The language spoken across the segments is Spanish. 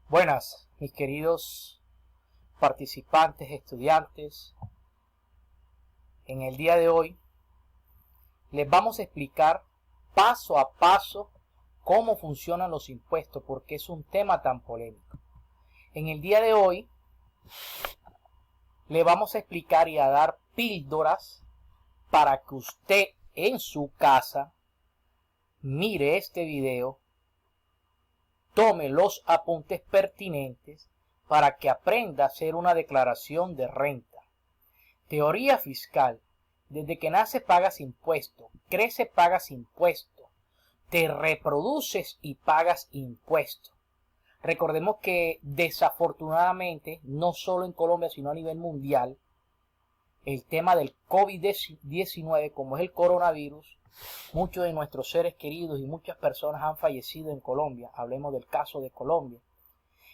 Buenas, mis queridos participantes, estudiantes. En el día de hoy les vamos a explicar paso a paso cómo funcionan los impuestos, porque es un tema tan polémico. En el día de hoy le vamos a explicar y a dar píldoras para que usted en su casa mire este video, tome los apuntes pertinentes para que aprenda a hacer una declaración de renta. Teoría fiscal. Desde que nace pagas impuesto, crece pagas impuesto, te reproduces y pagas impuesto. Recordemos que desafortunadamente, no solo en Colombia, sino a nivel mundial, el tema del COVID-19, como es el coronavirus, muchos de nuestros seres queridos y muchas personas han fallecido en Colombia. Hablemos del caso de Colombia.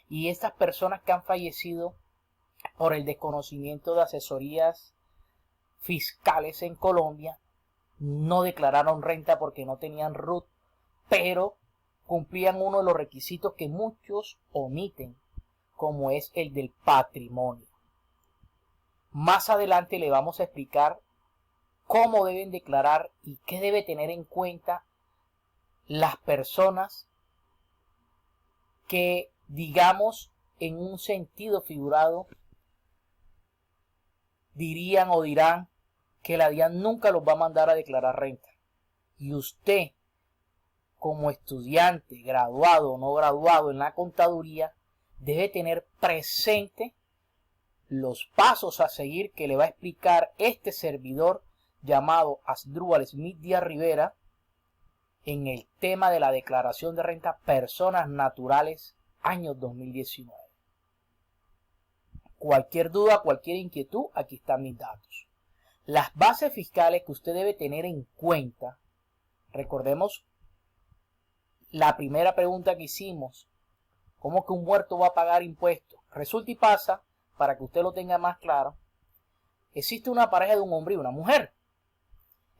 Y estas personas que han fallecido por el desconocimiento de asesorías fiscales en Colombia no declararon renta porque no tenían RUT, pero cumplían uno de los requisitos que muchos omiten, como es el del patrimonio. Más adelante le vamos a explicar cómo deben declarar y qué debe tener en cuenta las personas que, digamos, en un sentido figurado, dirían o dirán que la DIAN nunca los va a mandar a declarar renta. Y usted, como estudiante, graduado o no graduado en la contaduría, debe tener presente los pasos a seguir que le va a explicar este servidor llamado Asdrúbal Smith Díaz Rivera en el tema de la declaración de renta personas naturales año 2019. Cualquier duda, cualquier inquietud, aquí están mis datos. Las bases fiscales que usted debe tener en cuenta, recordemos la primera pregunta que hicimos, ¿cómo que un muerto va a pagar impuestos? Resulta y pasa, para que usted lo tenga más claro, existe una pareja de un hombre y una mujer.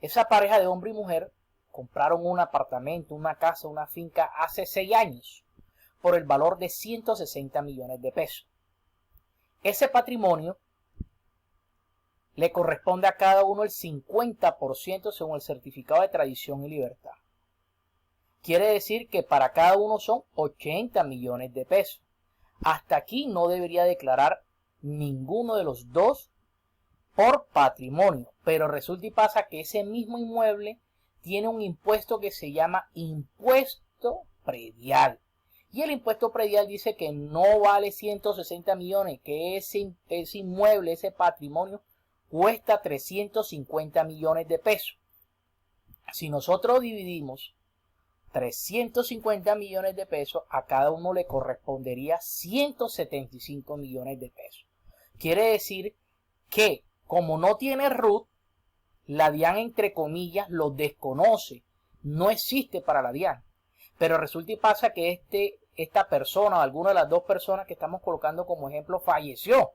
Esa pareja de hombre y mujer compraron un apartamento, una casa, una finca hace 6 años por el valor de 160 millones de pesos. Ese patrimonio le corresponde a cada uno el 50% según el certificado de tradición y libertad. Quiere decir que para cada uno son 80 millones de pesos. Hasta aquí no debería declarar ninguno de los dos por patrimonio, pero resulta y pasa que ese mismo inmueble tiene un impuesto que se llama impuesto predial. Y el impuesto predial dice que no vale 160 millones, que ese inmueble, ese patrimonio, cuesta 350 millones de pesos. Si nosotros dividimos 350 millones de pesos, a cada uno le correspondería 175 millones de pesos. Quiere decir que, como no tiene RUT, la DIAN, entre comillas, lo desconoce. No existe para la DIAN. Pero resulta y pasa que esta persona o alguna de las dos personas que estamos colocando como ejemplo falleció.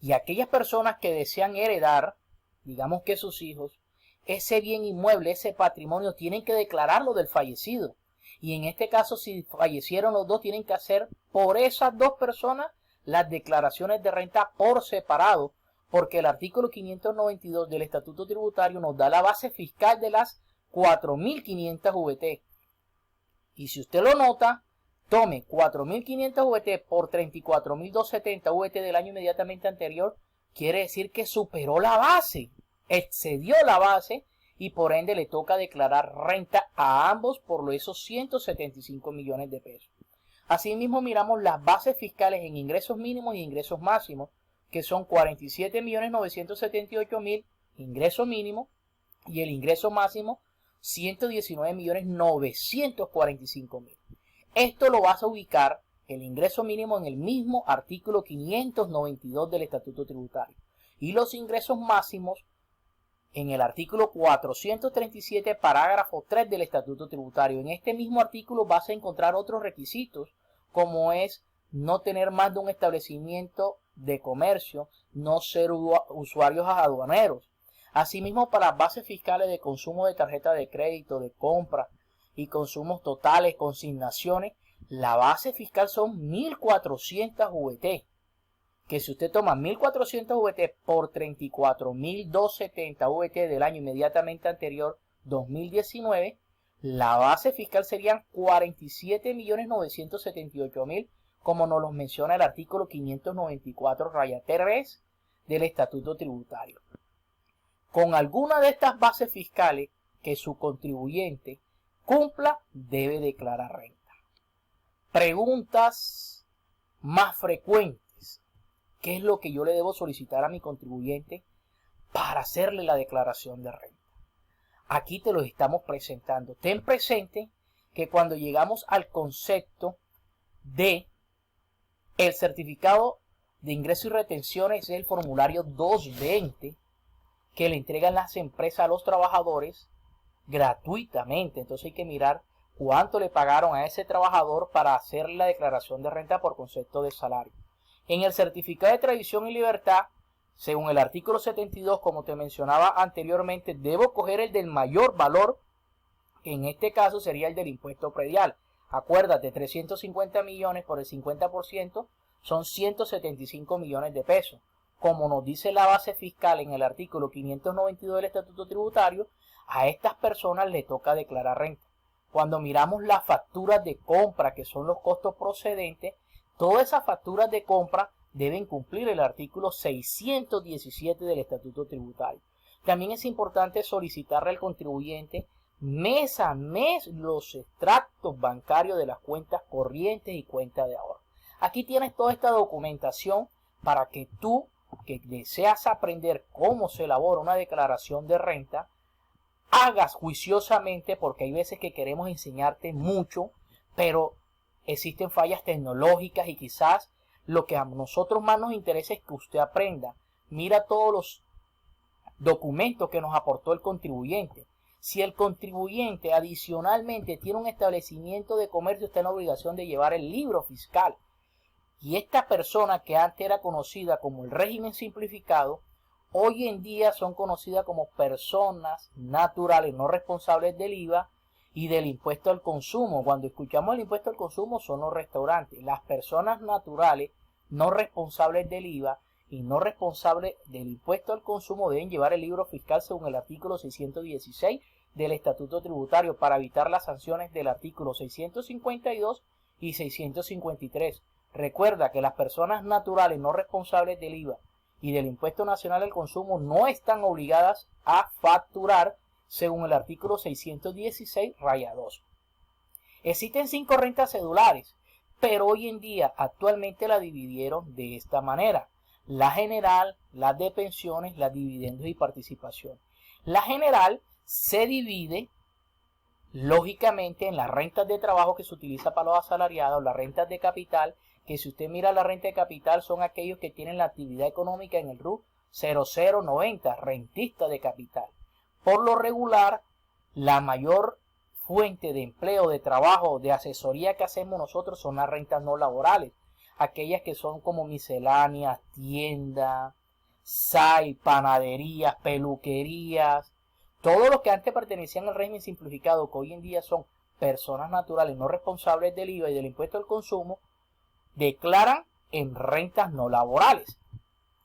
Y aquellas personas que desean heredar, digamos que sus hijos, ese bien inmueble, ese patrimonio, tienen que declararlo del fallecido. Y en este caso, si fallecieron los dos, tienen que hacer por esas dos personas las declaraciones de renta por separado, porque el artículo 592 del Estatuto Tributario nos da la base fiscal de las 4.500 VT. Y si usted lo nota, tome 4.500 VT por 34.270 VT del año inmediatamente anterior, quiere decir que superó la base, excedió la base y por ende le toca declarar renta a ambos por esos 175 millones de pesos. Asimismo, miramos las bases fiscales en ingresos mínimos y ingresos máximos, que son 47.978.000 ingreso mínimo y el ingreso máximo 119.945.000. Esto lo vas a ubicar, el ingreso mínimo, en el mismo artículo 592 del Estatuto Tributario y los ingresos máximos en el artículo 437, parágrafo 3 del Estatuto Tributario. En este mismo artículo vas a encontrar otros requisitos, como es no tener más de un establecimiento de comercio, no ser usuarios aduaneros. Asimismo, para las bases fiscales de consumo de tarjeta de crédito, de compra y consumos totales, consignaciones, La base fiscal son 1.400 VT, que si usted toma 1.400 VT por 34.270 VT del año inmediatamente anterior, 2019, la base fiscal serían 47.978.000, como nos lo menciona el artículo 594-3 del Estatuto Tributario. Con alguna de estas bases fiscales que su contribuyente cumpla, debe declarar renta. Preguntas más frecuentes. ¿Qué es lo que yo le debo solicitar a mi contribuyente para hacerle la declaración de renta? Aquí te lo estamos presentando. Ten presente que cuando llegamos al concepto de el certificado de ingreso y retenciones, es el formulario 220 que le entregan las empresas a los trabajadores gratuitamente. Entonces hay que mirar cuánto le pagaron a ese trabajador para hacer la declaración de renta por concepto de salario. En el certificado de tradición y libertad, según el artículo 72, como te mencionaba anteriormente, debo coger el del mayor valor, que en este caso sería el del impuesto predial. Acuérdate, 350 millones por el 50% son 175 millones de pesos. Como nos dice la base fiscal en el artículo 592 del Estatuto Tributario, a estas personas le toca declarar renta. Cuando miramos las facturas de compra, que son los costos procedentes, todas esas facturas de compra deben cumplir el artículo 617 del Estatuto Tributario. También es importante solicitarle al contribuyente mes a mes los extractos bancarios de las cuentas corrientes y cuentas de ahorro. Aquí tienes toda esta documentación para que tú, que deseas aprender cómo se elabora una declaración de renta, hagas juiciosamente, porque hay veces que queremos enseñarte mucho, pero existen fallas tecnológicas y quizás lo que a nosotros más nos interesa es que usted aprenda. Mira todos los documentos que nos aportó el contribuyente. Si el contribuyente adicionalmente tiene un establecimiento de comercio, está en la obligación de llevar el libro fiscal. Y esta persona que antes era conocida como el régimen simplificado, hoy en día son conocidas como personas naturales no responsables del IVA y del impuesto al consumo. Cuando escuchamos el impuesto al consumo son los restaurantes. Las personas naturales no responsables del IVA y no responsables del impuesto al consumo deben llevar el libro fiscal según el artículo 616 del Estatuto Tributario para evitar las sanciones del artículo 652 y 653. Recuerda que las personas naturales no responsables del IVA y del impuesto nacional al consumo no están obligadas a facturar según el artículo 616-2. Existen 5 rentas cedulares, pero hoy en día actualmente la dividieron de esta manera: la general, las de pensiones, las dividendos y participación. La general se divide lógicamente en las rentas de trabajo que se utiliza para los asalariados, las rentas de capital, que si usted mira la renta de capital son aquellos que tienen la actividad económica en el RUT 0090, rentista de capital. Por lo regular, la mayor fuente de empleo, de trabajo, de asesoría que hacemos nosotros son las rentas no laborales, aquellas que son como misceláneas, tiendas, SAI, panaderías, peluquerías, todo lo que antes pertenecían al régimen simplificado, que hoy en día son personas naturales no responsables del IVA y del impuesto al consumo, declaran en rentas no laborales.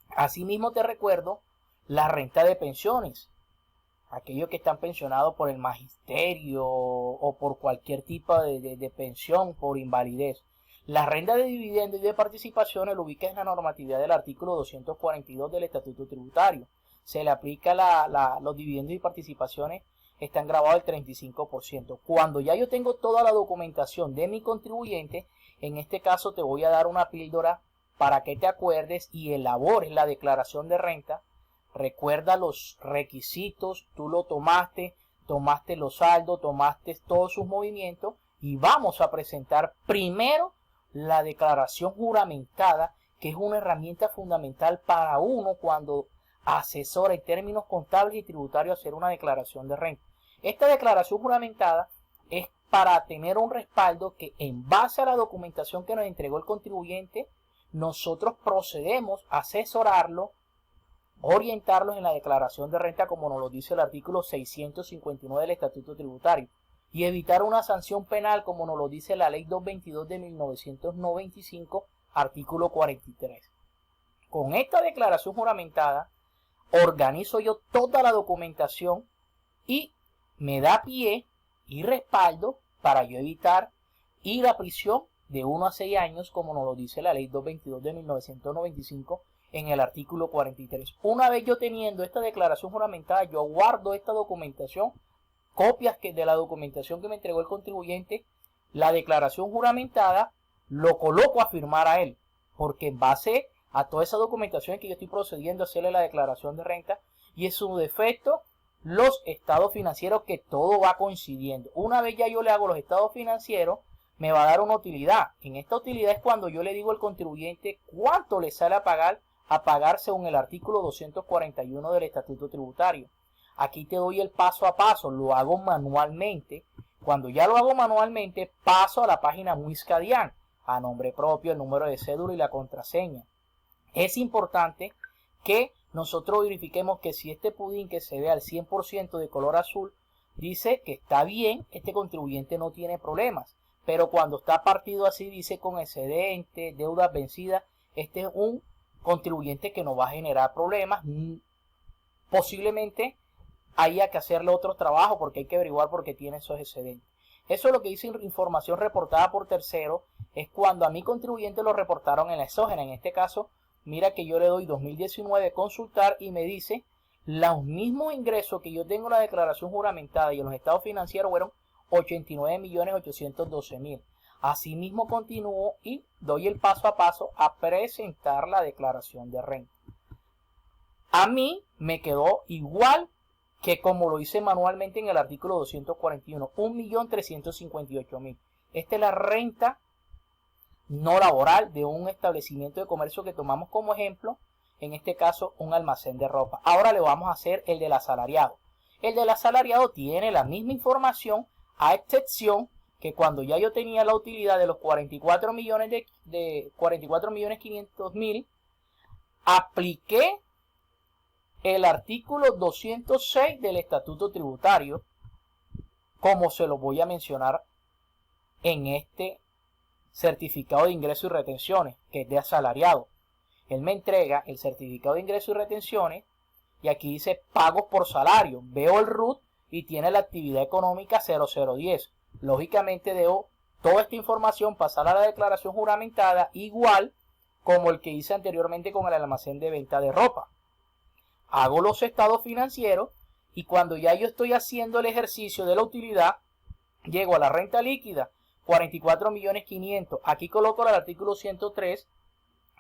Asimismo te recuerdo la renta de pensiones, aquellos que están pensionados por el magisterio o por cualquier tipo de pensión por invalidez. La renta de dividendos y de participaciones lo ubica en la normatividad del artículo 242 del Estatuto Tributario. Se le aplica los dividendos y participaciones, están grabados el 35%. Cuando ya yo tengo toda la documentación de mi contribuyente, en este caso te voy a dar una píldora para que te acuerdes y elabores la declaración de renta. Recuerda los requisitos, tú lo tomaste los saldos, tomaste todos sus movimientos y vamos a presentar primero la declaración juramentada, que es una herramienta fundamental para uno cuando asesora en términos contables y tributarios hacer una declaración de renta. Esta declaración juramentada es para tener un respaldo que en base a la documentación que nos entregó el contribuyente, nosotros procedemos a asesorarlo, orientarlos en la declaración de renta como nos lo dice el artículo 659 del Estatuto Tributario. y evitar una sanción penal como nos lo dice la ley 222 de 1995, artículo 43. Con esta declaración juramentada organizo yo toda la documentación y me da pie y respaldo para yo evitar ir a prisión de 1 a 6 años, como nos lo dice la ley 222 de 1995 en el artículo 43. Una vez yo teniendo esta declaración juramentada, yo guardo esta documentación, copias de la documentación que me entregó el contribuyente, la declaración juramentada, lo coloco a firmar a él, porque en base a toda esa documentación que yo estoy procediendo a hacerle la declaración de renta, y en su defecto los estados financieros, que todo va coincidiendo. Una vez ya yo le hago los estados financieros, me va a dar una utilidad. En esta utilidad es cuando yo le digo al contribuyente cuánto le sale a pagar según el artículo 241 del Estatuto Tributario. Aquí te doy el paso a paso, lo hago manualmente. Cuando ya lo hago manualmente, paso a la página Muiscadian, a nombre propio, el número de cédula y la contraseña. Es importante que nosotros verifiquemos que si este pudín que se ve al 100% de color azul dice que está bien, este contribuyente no tiene problemas. Pero cuando está partido así, dice con excedente, deudas vencidas, este es un contribuyente que no va a generar problemas. Posiblemente haya que hacerle otro trabajo porque hay que averiguar por qué tiene esos excedentes. Eso es lo que dice información reportada por tercero, es cuando a mi contribuyente lo reportaron en la exógena. En este caso, mira que yo le doy 2019 consultar y me dice los mismos ingresos que yo tengo en la declaración juramentada y en los estados financieros fueron 89.812.000. Asimismo continúo y doy el paso a paso a presentar la declaración de renta. A mí me quedó igual que como lo hice manualmente en el artículo 241, 1.358.000. Esta es la renta no laboral de un establecimiento de comercio que tomamos como ejemplo, en este caso un almacén de ropa. Ahora le vamos a hacer el del asalariado. El del asalariado tiene la misma información, a excepción que cuando ya yo tenía la utilidad de los 44 millones de 44.500.000, apliqué el artículo 206 del Estatuto Tributario, como se lo voy a mencionar en este certificado de ingreso y retenciones, que es de asalariado. Él me entrega el certificado de ingreso y retenciones y aquí dice pagos por salario. Veo el RUT y tiene la actividad económica 0010. Lógicamente debo toda esta información pasar a la declaración juramentada, igual como el que hice anteriormente con el almacén de venta de ropa. Hago los estados financieros y cuando ya yo estoy haciendo el ejercicio de la utilidad, llego a la renta líquida, 44.500.000. Aquí coloco el artículo 103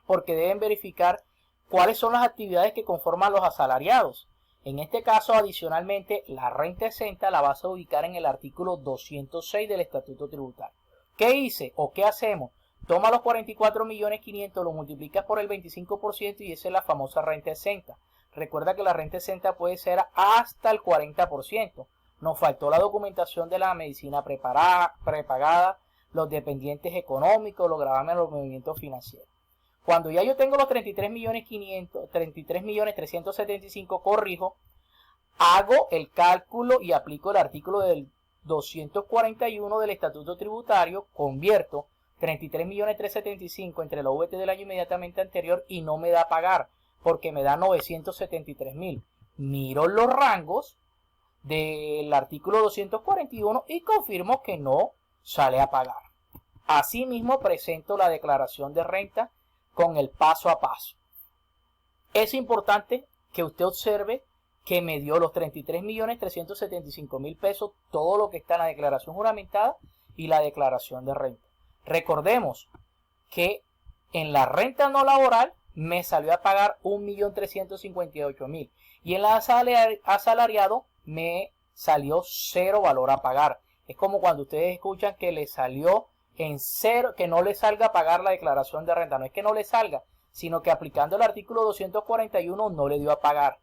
porque deben verificar cuáles son las actividades que conforman los asalariados. En este caso, adicionalmente, la renta exenta la vas a ubicar en el artículo 206 del Estatuto Tributario. ¿Qué hice o qué hacemos? Toma los 44.500.000, lo multiplicas por el 25% y esa es la famosa renta exenta. Recuerda que la renta exenta puede ser hasta el 40%. Nos faltó la documentación de la medicina prepagada, los dependientes económicos, los gravámenes, los movimientos financieros. Cuando ya yo tengo los 33.375.000, corrijo, hago el cálculo y aplico el artículo del 241 del Estatuto Tributario, convierto 33.375.000 entre la VT del año inmediatamente anterior y no me da a pagar porque me da 973.000. Miro los rangos del artículo 241 y confirmo que no sale a pagar. Asimismo, presento la declaración de renta con el paso a paso. Es importante que usted observe que me dio los 33.375.000 pesos, todo lo que está en la declaración juramentada y la declaración de renta. Recordemos que en la renta no laboral me salió a pagar 1.358.000 y en la asalariado me salió cero valor a pagar. Es como cuando ustedes escuchan que le salió en cero, que no le salga a pagar la declaración de renta. No es que no le salga, sino que aplicando el artículo 241 no le dio a pagar.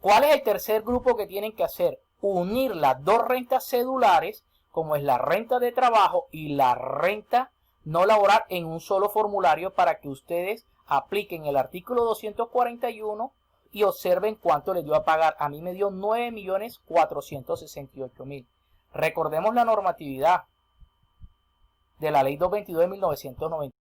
¿Cuál es el tercer grupo que tienen que hacer? Unir las dos rentas cedulares, como es la renta de trabajo y la renta no laboral, en un solo formulario para que ustedes apliquen el artículo 241 y observen cuánto les dio a pagar. A mí me dio 9.468.000. Recordemos la normatividad de la Ley 222 de 1990.